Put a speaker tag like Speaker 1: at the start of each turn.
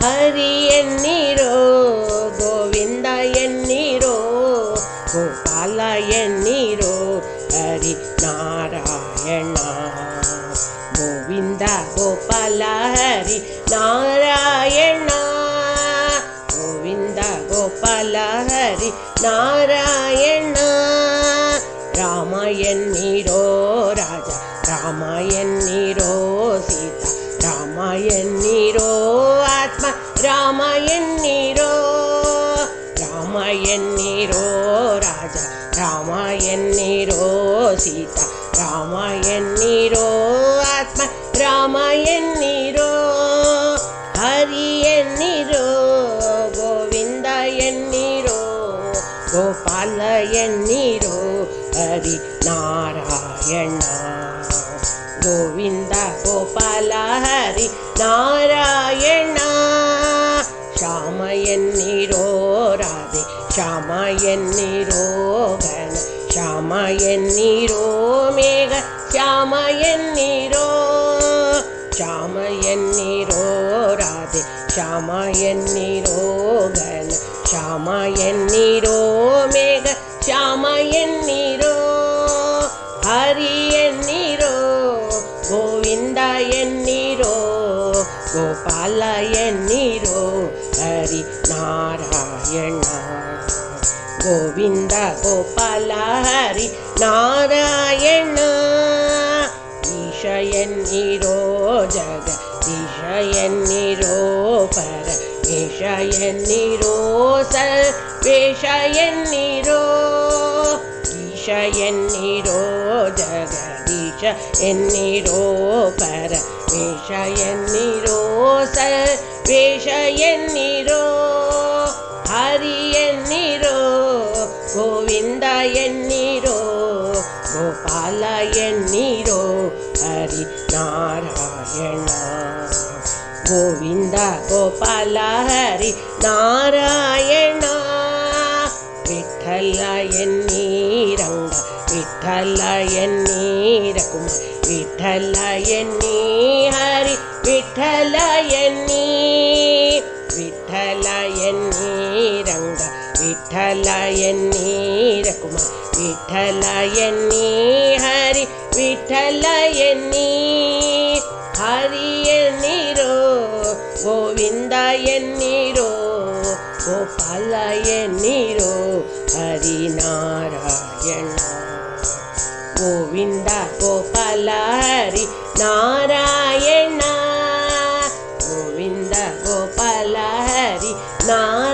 Speaker 1: ಹರಿ ಎನ್ನಿರೋ ಗೋವಿಂದ ಎನ್ನಿರೋ ಗೋಪಾಲ ಎನ್ನಿರೋ ಹರಿ ನಾರಾಯಣ ಗೋವಿಂದ ಗೋಪಾಲ ಹರಿ ನಾರಾಯಣ ಗೋವಿಂದ ಗೋಪಾಲ ಹರಿ ನಾರಾಯಣ ರಾಮ ಎನ್ನಿರೋ ರಾಜ ರಾಮ ಎನ್ನಿರೋ ಸೀತಾ ರಾಮ ಎನ್ನಿರೋ ಆತ್ಮ ರಾಮ ಎನ್ನಿರೋ ರಾಮ ಎನ್ನಿರೋ ರಾಜ ರಾಮ ಎನ್ನಿರೋ ಸೀತಾ ರಾಮ ಎನ್ನಿರೋ ಆತ್ಮ ರಾಮ ಎನ್ನಿರೋ ಹರಿ ಎನ್ನಿರೋ ಗೋವಿಂದ ಎನ್ನಿರೋ ಗೋಪಾಲ ಎನ್ನಿರೋ ಹರಿ ನಾರಾಯಣ ಗೋವಿಂದ ಗೋಪಾಲ ಹರಿ ನಾರಾಯಣ ಶ್ಯಾಮ ಎನ್ನಿರೋ ರಾಧೆ ಶ್ಯಾಮ ಎನ್ನಿರೋ ಘನ ಶ್ಯಾಮ ಎನ್ನಿರೋ ಮೇಘ ಶ್ಯಾಮ ಎನ್ನಿರೋ ಶ್ಯಾಮ ಎನ್ನಿರೋ ರಾಧೆ ಶ್ಯಾಮ ಎನ್ನಿರೋ ಘನ ಶ್ಯಾಮ ಎನ್ನಿರೋ ಮೇಘ ಶ್ಯಾಮ ಎನ್ನಿರೋ ಹರಿ ಎನ್ನಿರೋ ಗೋವಿಂದ ಎನ್ನಿರೋ ಗೋಪಾಲ ಎನ್ನಿರೋ ಹರಿ ನಾರಾಯಣ ಗೋವಿಂದ ಗೋಪಾಲ ಹರಿ ನಾರಾಯಣ ಈಶ ಎನ್ನಿರೋ ಜಗದೀಶ ಎನ್ನಿರೋ ಪರಮೇಶ ಎನ್ನಿರೋ ಸರ್ವೇಶ ಎನ್ನಿರೋ ಈಶ ಎನ್ನಿರೋ ಜಗದೀಶ ಎನ್ನಿರೋ ಪರಮೇಶ ಎನ್ನಿರೋ ಸರ್ವೇಶ ಎನ್ನಿರೋ ಹರಿ ಎನ್ನಿರೋ ಗೋವಿಂದ ಎನ್ನಿರೋ ಗೋಪಾಲ ಎನ್ನಿರೋ ಹರಿ ನಾರಾಯಣ ಗೋವಿಂದ ಗೋಪಾಲ ಹರಿ ನಾರಾಯಣ ವಿಠಲ ಎನ್ನೀರಂಗ ವಿಠಲ ಎನ್ನೀರ ಕುಮಾರ ವಿಠಲ ಎನ್ನೀ ಹರಿ ವಿಠಲ ಎನ್ನೀ ವಿಠಲ ಎನ್ನೀರಂಗ ವಿಠಲ ಎನ್ನೀರ ಕುಮಾರ ವಿಠಲ ಎನ್ನೀ ಹರಿ ವಿಠಲ ಎನ್ನೀ ಹರಿ ಎನ್ನಿರೋ ಗೋವಿಂದ ಎನ್ನಿರೋ ಗೋಪಾಲ ಎನ್ನಿರೋ ಹರಿ ನಾರಾಯಣ ಗೋವಿಂದ ಗೋಪಾಲ ಹರಿ ನಾರಾಯಣ ಗೋವಿಂದ ಗೋಪಾಲ ಹರಿ ನಾರಾಯಣ